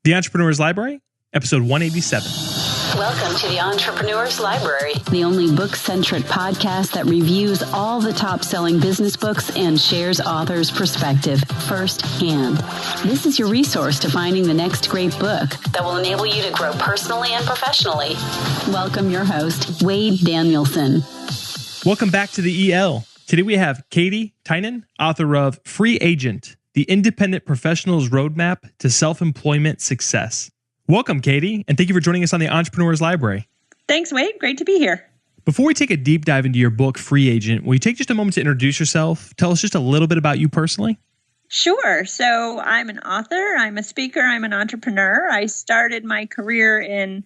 The Entrepreneur's Library, episode 187. Welcome to the Entrepreneur's Library, the only book-centric podcast that reviews all the top-selling business books and shares authors' perspective firsthand. This is your resource to finding the next great book that will enable you to grow personally and professionally. Welcome your host, Wade Danielson. Welcome back to the EL. Today we have Katy Tynan, author of Free Agent, the Independent Professional's Roadmap to Self-Employment Success. Welcome, Katy, and thank you for joining us on the Entrepreneur's Library. Thanks, Wade. Great to be here. Before we take a deep dive into your book, Free Agent, will you take just a moment to introduce yourself? Tell us just a little bit about you personally. Sure. So I'm an author, I'm a speaker, I'm an entrepreneur. I started my career in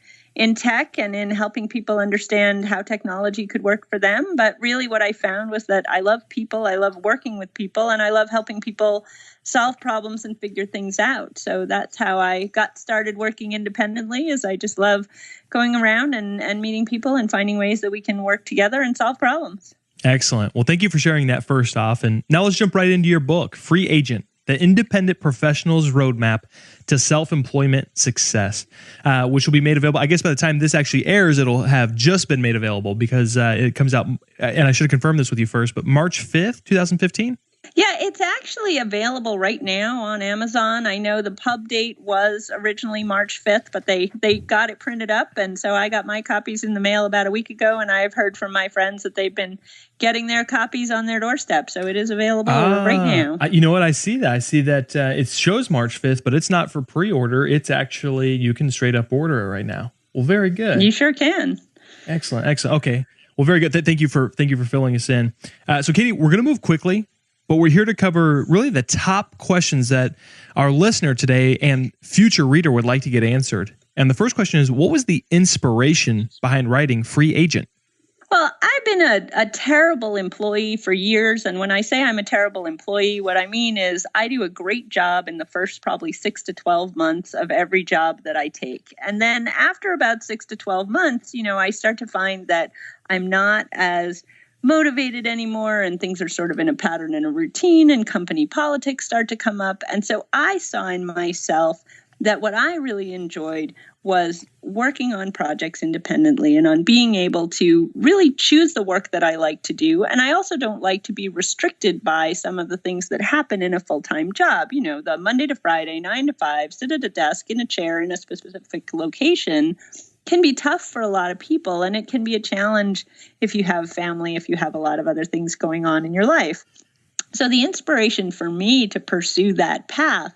tech and in helping people understand how technology could work for them. But really what I found was that I love people, I love working with people, and I love helping people solve problems and figure things out. So that's how I got started working independently, is I just love going around and meeting people and finding ways that we can work together and solve problems. Excellent. Well, thank you for sharing that first off. And now let's jump right into your book, Free Agent, the Independent Professional's Roadmap to Self-Employment Success, which will be made available. I guess by the time this actually airs, it'll have just been made available because it comes out, and I should have confirmed this with you first, but March 5th, 2015? Yeah, it's actually available right now on Amazon. I know the pub date was originally March 5th, but they got it printed up. And so I got my copies in the mail about a week ago, and I've heard from my friends that they've been getting their copies on their doorstep. So it is available right now. You know what? I see that. I see that it shows March 5th, but it's not for pre-order. It's actually, you can straight up order it right now. Well, very good. You sure can. Excellent. Okay. Well, very good. Thank you for filling us in. So Katy, we're going to move quickly. But we're here to cover really the top questions that our listener today and future reader would like to get answered. And the first question is, what was the inspiration behind writing Free Agent? Well, I've been a terrible employee for years. And when I say I'm a terrible employee, what I mean is I do a great job in the first probably 6 to 12 months of every job that I take. And then after about 6 to 12 months, I start to find that I'm not as motivated anymore, and things are sort of in a pattern and a routine, and company politics start to come up. And so I saw in myself that what I really enjoyed was working on projects independently and on being able to really choose the work that I like to do. And I also don't like to be restricted by some of the things that happen in a full-time job. The Monday to Friday, 9 to 5, sit at a desk in a chair in a specific location can be tough for a lot of people, and it can be a challenge if you have family, if you have a lot of other things going on in your life. So the inspiration for me to pursue that path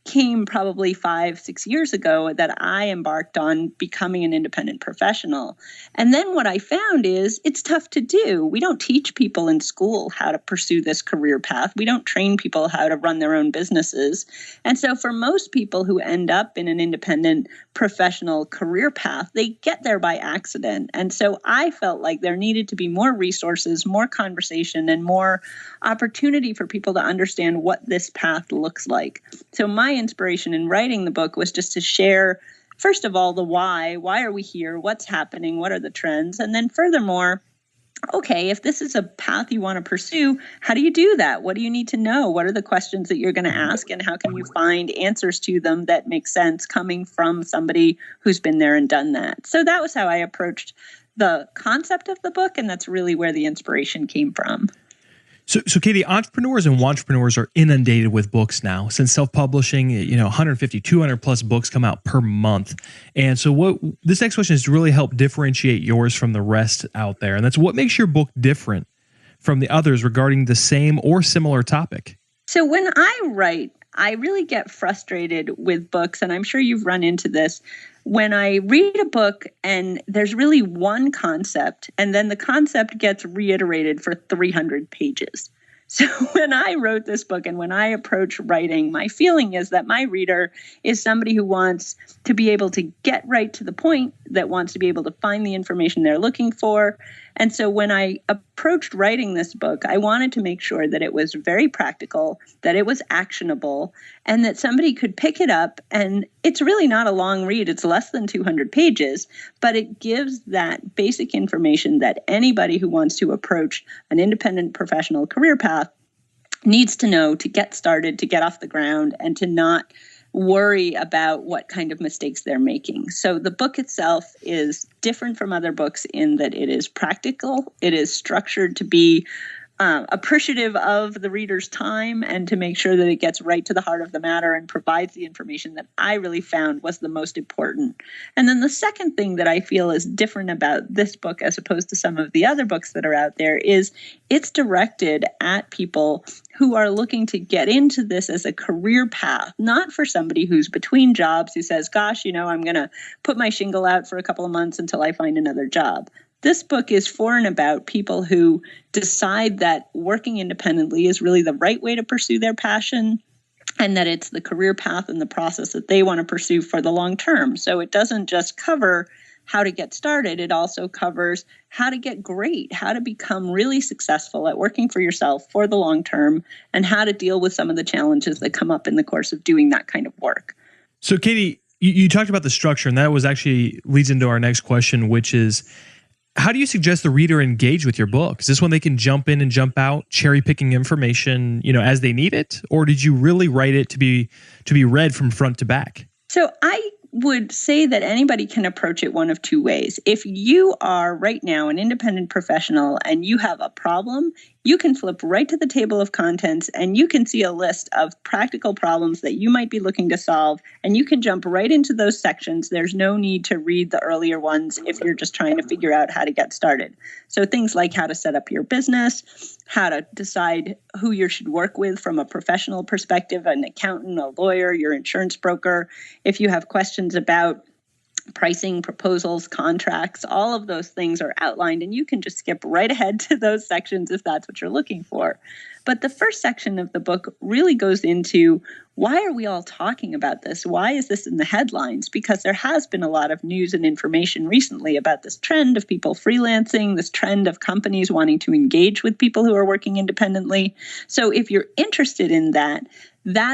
came probably 5-6 years ago that I embarked on becoming an independent professional. And then what I found is it's tough to do. We don't teach people in school how to pursue this career path. We don't train people how to run their own businesses. And so for most people who end up in an independent professional career path, they get there by accident. And so I felt like there needed to be more resources, more conversation, and more opportunity for people to understand what this path looks like. So my inspiration in writing the book was just to share, first of all, the why are we here? What's happening? What are the trends? And then furthermore, okay, if this is a path you want to pursue, how do you do that? What do you need to know? What are the questions that you're going to ask? And how can you find answers to them that make sense coming from somebody who's been there and done that? So that was how I approached the concept of the book. And that's really where the inspiration came from. So Katy, entrepreneurs and wantrepreneurs are inundated with books now. Since self-publishing, 150, 200 plus books come out per month. And so what this next question is to really help differentiate yours from the rest out there. And that's what makes your book different from the others regarding the same or similar topic. So when I write, I really get frustrated with books, and I'm sure you've run into this. When I read a book and there's really one concept, and then the concept gets reiterated for 300 pages. So when I wrote this book and when I approach writing, my feeling is that my reader is somebody who wants to be able to get right to the point, that wants to be able to find the information they're looking for. And so when I approached writing this book, I wanted to make sure that it was very practical, that it was actionable, and that somebody could pick it up. And it's really not a long read. It's less than 200 pages, but it gives that basic information that anybody who wants to approach an independent professional career path needs to know to get started, to get off the ground, and to not worry about what kind of mistakes they're making. So the book itself is different from other books in that it is practical. It is structured to be appreciative of the reader's time and to make sure that it gets right to the heart of the matter and provides the information that I really found was the most important. And then the second thing that I feel is different about this book as opposed to some of the other books that are out there is it's directed at people who are looking to get into this as a career path, not for somebody who's between jobs who says, gosh, I'm going to put my shingle out for a couple of months until I find another job. This book is for and about people who decide that working independently is really the right way to pursue their passion and that it's the career path and the process that they want to pursue for the long term. So it doesn't just cover how to get started. It also covers how to get great, how to become really successful at working for yourself for the long term, and how to deal with some of the challenges that come up in the course of doing that kind of work. So Katy, you talked about the structure, and that was actually leads into our next question, which is, how do you suggest the reader engage with your book? Is this one they can jump in and jump out, cherry picking information, as they need it? Or did you really write it to be read from front to back? So I would say that anybody can approach it one of two ways. If you are right now an independent professional and you have a problem, you can flip right to the table of contents and you can see a list of practical problems that you might be looking to solve, and you can jump right into those sections. There's no need to read the earlier ones if you're just trying to figure out how to get started. So things like how to set up your business, how to decide who you should work with from a professional perspective, an accountant, a lawyer, your insurance broker. If you have questions about pricing, proposals, contracts, all of those things are outlined, and you can just skip right ahead to those sections if that's what you're looking for. But the first section of the book really goes into, why are we all talking about this? Why is this in the headlines? Because there has been a lot of news and information recently about this trend of people freelancing, this trend of companies wanting to engage with people who are working independently. So if you're interested in that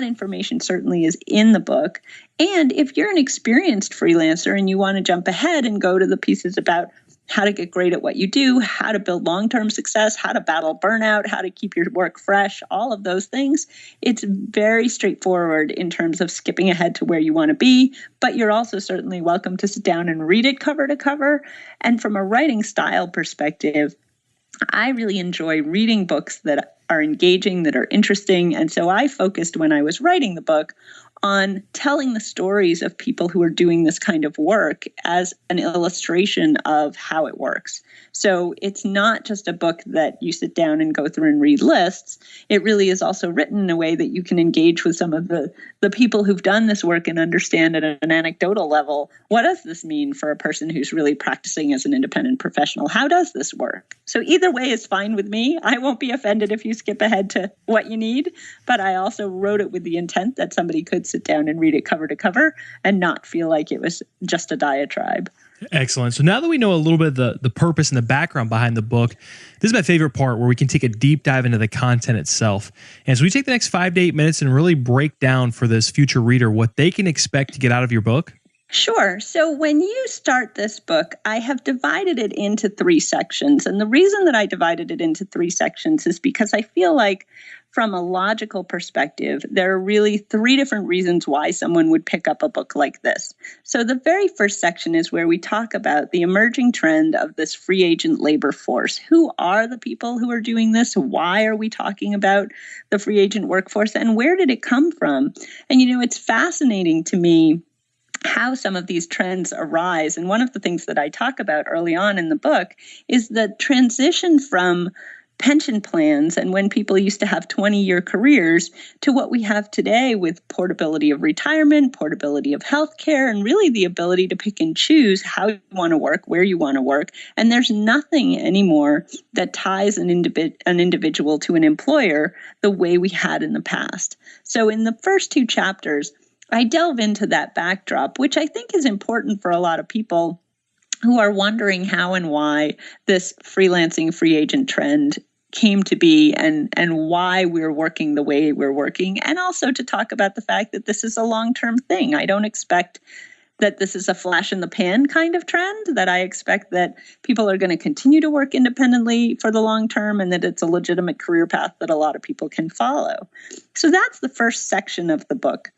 information certainly is in the book. And if you're an experienced freelancer and you want to jump ahead and go to the pieces about how to get great at what you do, how to build long-term success, how to battle burnout, how to keep your work fresh, all of those things, it's very straightforward in terms of skipping ahead to where you want to be. But you're also certainly welcome to sit down and read it cover to cover. And from a writing style perspective, I really enjoy reading books that are engaging, that are interesting. And so I focused when I was writing the book on telling the stories of people who are doing this kind of work as an illustration of how it works. So it's not just a book that you sit down and go through and read lists. It really is also written in a way that you can engage with some of the people who've done this work and understand at an anecdotal level, what does this mean for a person who's really practicing as an independent professional? How does this work? So either way is fine with me. I won't be offended if you skip ahead to what you need, but I also wrote it with the intent that somebody could sit down and read it cover to cover and not feel like it was just a diatribe. Excellent. So now that we know a little bit of the purpose and the background behind the book, this is my favorite part where we can take a deep dive into the content itself. And so we take the next 5 to 8 minutes and really break down for this future reader what they can expect to get out of your book. Sure. So when you start this book, I have divided it into 3 sections. And the reason that I divided it into 3 sections is because I feel like from a logical perspective, there are really 3 different reasons why someone would pick up a book like this. So the very first section is where we talk about the emerging trend of this free agent labor force. Who are the people who are doing this? Why are we talking about the free agent workforce? And where did it come from? And, it's fascinating to me how some of these trends arise. And one of the things that I talk about early on in the book is the transition from pension plans and when people used to have 20-year careers to what we have today with portability of retirement, portability of healthcare, and really the ability to pick and choose how you want to work, where you want to work. And there's nothing anymore that ties an individual to an employer the way we had in the past. So in the first 2 chapters, I delve into that backdrop, which I think is important for a lot of people who are wondering how and why this freelancing free agent trend came to be and why we're working the way we're working, and also to talk about the fact that this is a long-term thing. I don't expect that this is a flash in the pan kind of trend, that I expect that people are going to continue to work independently for the long term and that it's a legitimate career path that a lot of people can follow. So that's the first section of the book.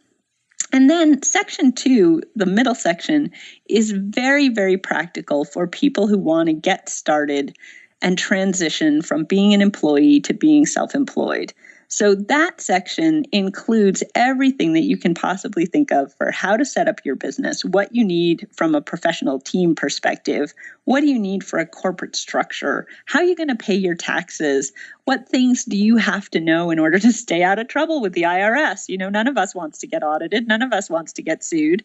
And then section 2, the middle section, is very, very practical for people who want to get started and transition from being an employee to being self-employed. So that section includes everything that you can possibly think of for how to set up your business, what you need from a professional team perspective, what do you need for a corporate structure, how are you going to pay your taxes, what things do you have to know in order to stay out of trouble with the IRS? None of us wants to get audited, none of us wants to get sued.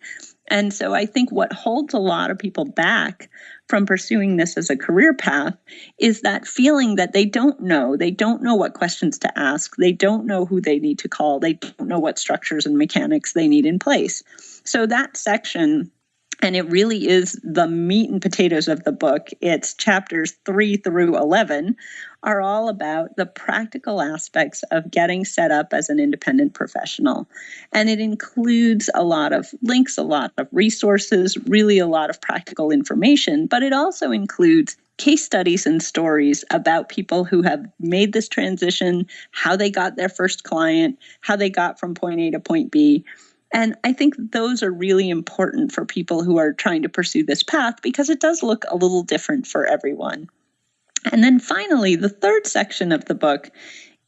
And so I think what holds a lot of people back from pursuing this as a career path is that feeling that they don't know. They don't know what questions to ask. They don't know who they need to call. They don't know what structures and mechanics they need in place. So that section, and it really is the meat and potatoes of the book, it's chapters 3 through 11, are all about the practical aspects of getting set up as an independent professional. And it includes a lot of links, a lot of resources, really a lot of practical information, but it also includes case studies and stories about people who have made this transition, how they got their first client, how they got from point A to point B. And I think those are really important for people who are trying to pursue this path because it does look a little different for everyone. And then finally, the third section of the book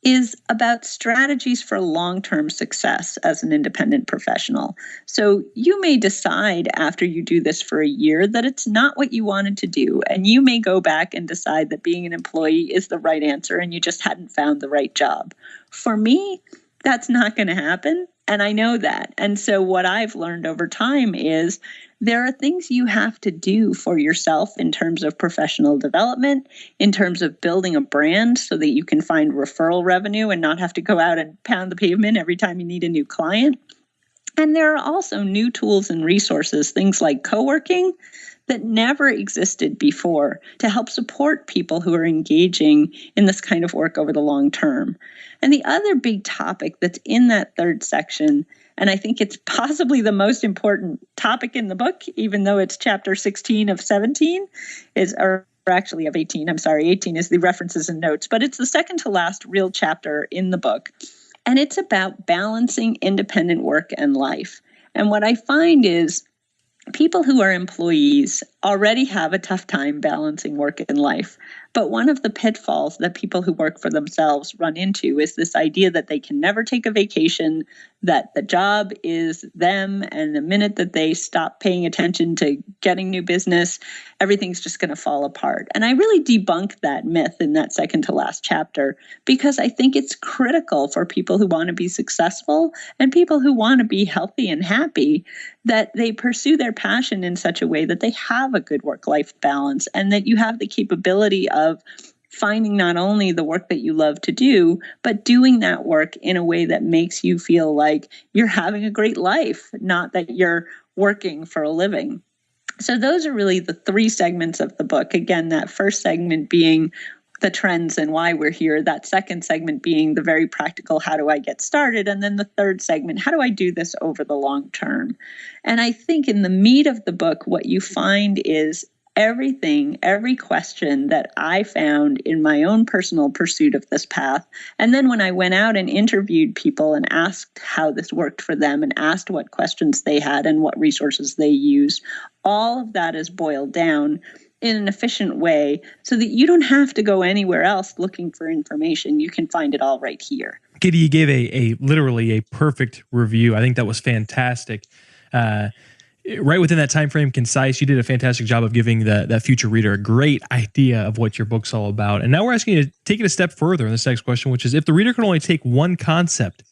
is about strategies for long-term success as an independent professional. So you may decide after you do this for a year that it's not what you wanted to do, and you may go back and decide that being an employee is the right answer and you just hadn't found the right job. For me, that's not going to happen, and I know that. And so what I've learned over time is there are things you have to do for yourself in terms of professional development, in terms of building a brand so that you can find referral revenue and not have to go out and pound the pavement every time you need a new client. And there are also new tools and resources, things like co-working, that never existed before to help support people who are engaging in this kind of work over the long term. And the other big topic that's in that third section, and I think it's possibly the most important topic in the book, even though it's chapter 16 of 17, or actually of 18, I'm sorry, 18 is the references and notes, but it's the second to last real chapter in the book. And it's about balancing independent work and life. And what I find is people who are employees already have a tough time balancing work and life. But one of the pitfalls that people who work for themselves run into is this idea that they can never take a vacation, that the job is them, and the minute that they stop paying attention to getting new business, everything's just going to fall apart. And I really debunk that myth in that second to last chapter because I think it's critical for people who want to be successful and people who want to be healthy and happy that they pursue their passion in such a way that they have a good work-life balance and that you have the capability of finding not only the work that you love to do, but doing that work in a way that makes you feel like you're having a great life, not that you're working for a living. So those are really the three segments of the book. Again, that first segment being the trends and why we're here. That second segment being the very practical, how do I get started? And then the third segment, how do I do this over the long term? And I think in the meat of the book, what you find is every question that I found in my own personal pursuit of this path. And then when I went out and interviewed people and asked how this worked for them and asked what questions they had and what resources they used, all of that is boiled down in an efficient way so that you don't have to go anywhere else looking for information. You can find it all right here. Katy, you gave a literally a perfect review. I think that was fantastic. Right within that time frame, concise. You did a fantastic job of giving that future reader a great idea of what your book's all about. And now we're asking you to take it a step further in this next question, which is if the reader could only take one concept,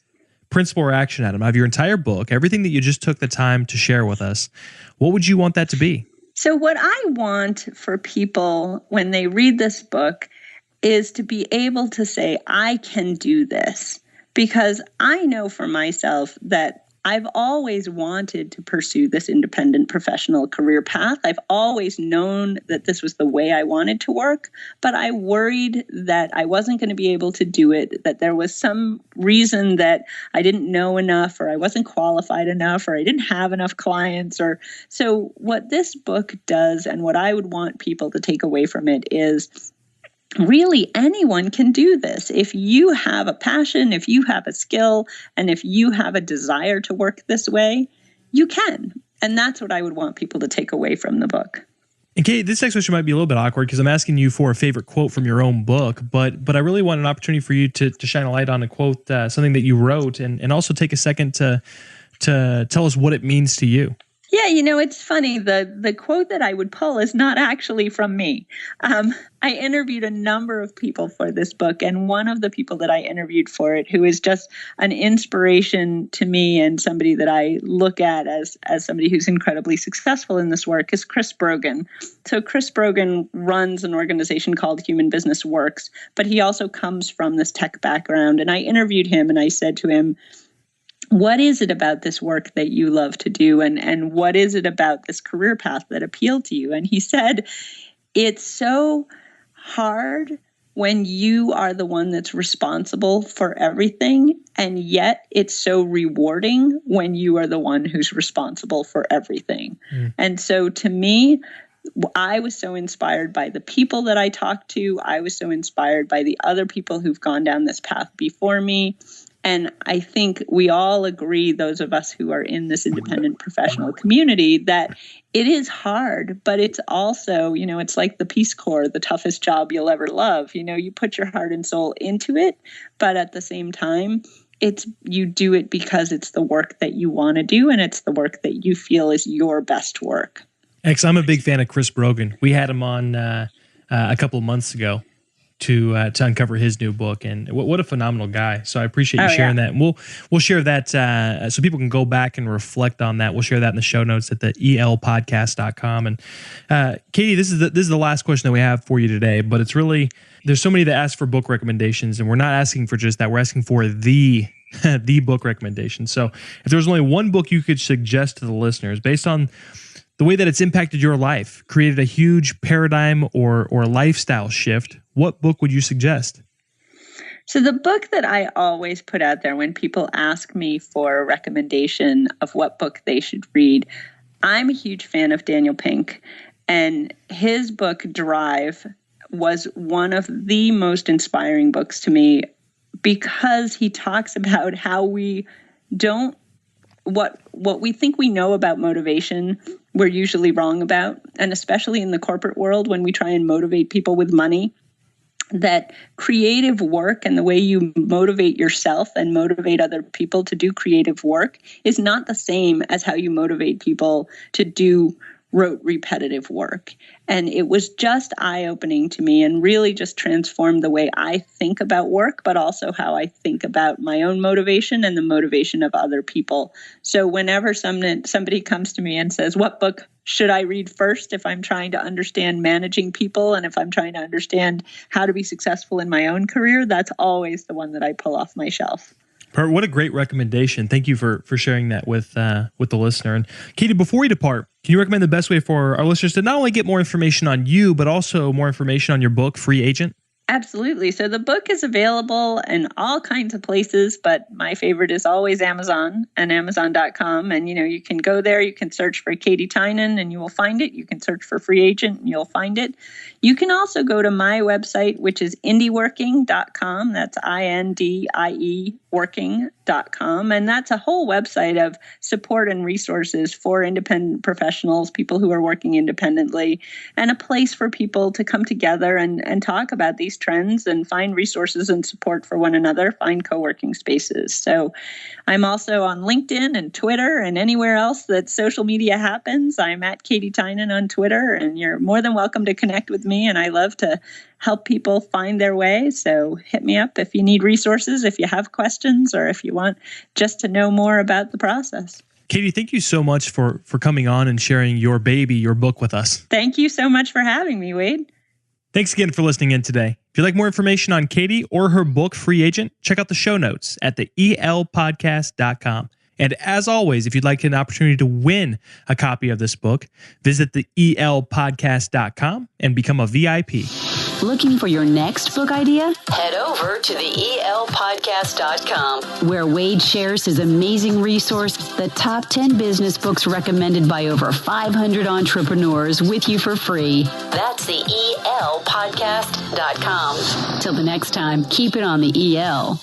principle, or action item out of your entire book, everything that you just took the time to share with us, what would you want that to be? So what I want for people when they read this book is to be able to say, I can do this, because I know for myself that I've always wanted to pursue this independent professional career path. I've always known that this was the way I wanted to work, but I worried that I wasn't going to be able to do it, that there was some reason that I didn't know enough, or I wasn't qualified enough, or I didn't have enough clients. So what this book does, and what I would want people to take away from it, is really anyone can do this. If you have a passion, if you have a skill, and if you have a desire to work this way, you can. And that's what I would want people to take away from the book. And Katy, this next question might be a little bit awkward because I'm asking you for a favorite quote from your own book, but I really want an opportunity for you to shine a light on a quote, something that you wrote, and also take a second to tell us what it means to you. Yeah, it's funny. The quote that I would pull is not actually from me. I interviewed a number of people for this book, and one of the people that I interviewed for it, who is just an inspiration to me and somebody that I look at as somebody who's incredibly successful in this work, is Chris Brogan. So Chris Brogan runs an organization called Human Business Works, but he also comes from this tech background. And I interviewed him and I said to him, what is it about this work that you love to do? And what is it about this career path that appealed to you? And he said, it's so hard when you are the one that's responsible for everything. And yet it's so rewarding when you are the one who's responsible for everything. And so to me, I was so inspired by the people that I talked to. I was so inspired by the other people who've gone down this path before me. And I think we all agree, those of us who are in this independent professional community, that it is hard, but it's also, it's like the Peace Corps, the toughest job you'll ever love. You put your heart and soul into it, but at the same time, you do it because it's the work that you want to do, and it's the work that you feel is your best work. I'm a big fan of Chris Brogan. We had him on a couple of months ago to uncover his new book, and what a phenomenal guy. So I appreciate you sharing that. And we'll share that so people can go back and reflect on that. We'll share that in the show notes at the elpodcast.com. And Katy, this is the last question that we have for you today, but it's really, there's so many that ask for book recommendations, and we're not asking for just that. We're asking for the book recommendation. So if there was only one book you could suggest to the listeners based on the way that it's impacted your life, created a huge paradigm or lifestyle shift, what book would you suggest? So the book that I always put out there when people ask me for a recommendation of what book they should read, I'm a huge fan of Daniel Pink, and his book Drive was one of the most inspiring books to me because he talks about how we don't, what we think we know about motivation, we're usually wrong about. And especially in the corporate world, when we try and motivate people with money, that creative work and the way you motivate yourself and motivate other people to do creative work is not the same as how you motivate people to do rote, repetitive work. And it was just eye-opening to me and really just transformed the way I think about work, but also how I think about my own motivation and the motivation of other people. So whenever somebody comes to me and says, what book should I read first if I'm trying to understand managing people and if I'm trying to understand how to be successful in my own career, that's always the one that I pull off my shelf. What a great recommendation. Thank you for sharing that with the listener. And Katy, before we depart, can you recommend the best way for our listeners to not only get more information on you, but also more information on your book, Free Agent? Absolutely. So the book is available in all kinds of places, but my favorite is always Amazon and Amazon.com. And, you can go there, you can search for Katy Tynan and you will find it. You can search for Free Agent and you'll find it. You can also go to my website, which is indieworking.com. That's INDIE working.com. And that's a whole website of support and resources for independent professionals, people who are working independently, and a place for people to come together and talk about these trends and find resources and support for one another, find co-working spaces. So I'm also on LinkedIn and Twitter and anywhere else that social media happens. I'm at Katy Tynan on Twitter, and you're more than welcome to connect with me. And I love to help people find their way. So hit me up if you need resources, if you have questions, or if you want just to know more about the process. Katy, thank you so much for coming on and sharing your book with us. Thank you so much for having me, Wade. Thanks again for listening in today. If you'd like more information on Katy or her book, Free Agent, check out the show notes at the elpodcast.com. And as always, if you'd like an opportunity to win a copy of this book, visit the elpodcast.com and become a VIP. Looking for your next book idea? Head over to the elpodcast.com, where Wade shares his amazing resource, the top 10 business books recommended by over 500 entrepreneurs, with you for free. That's the elpodcast.com. Till the next time, keep it on the EL.